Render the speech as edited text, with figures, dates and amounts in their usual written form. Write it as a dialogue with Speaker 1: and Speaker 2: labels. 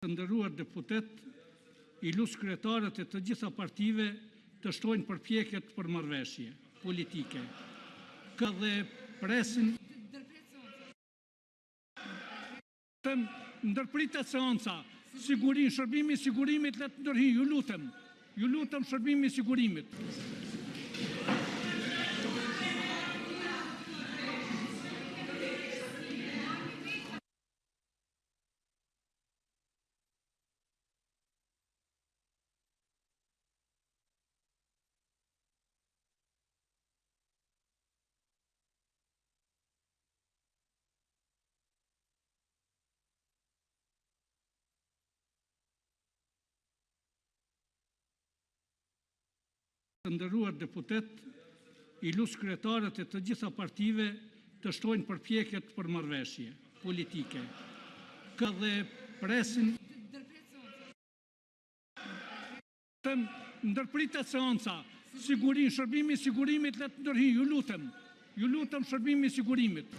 Speaker 1: Të nderuar deputet, ilus kryetarët e të gjitha partive të shtojnë përpjekjet për marrëveshje politike. Ka dhe presin të ndërpritet seanca, shërbimi i sigurimit le të ndërhyjë, ju lutem shërbimi i sigurimit. Të nderuar deputet, ilus kryetarët e të gjitha partive të shtojnë përpjekjet për marrëveshje politike. Ka dhe presin të ndërpritet seanca, shërbimi i sigurimit le të ndërhyjë, ju lutem shërbimi i sigurimit.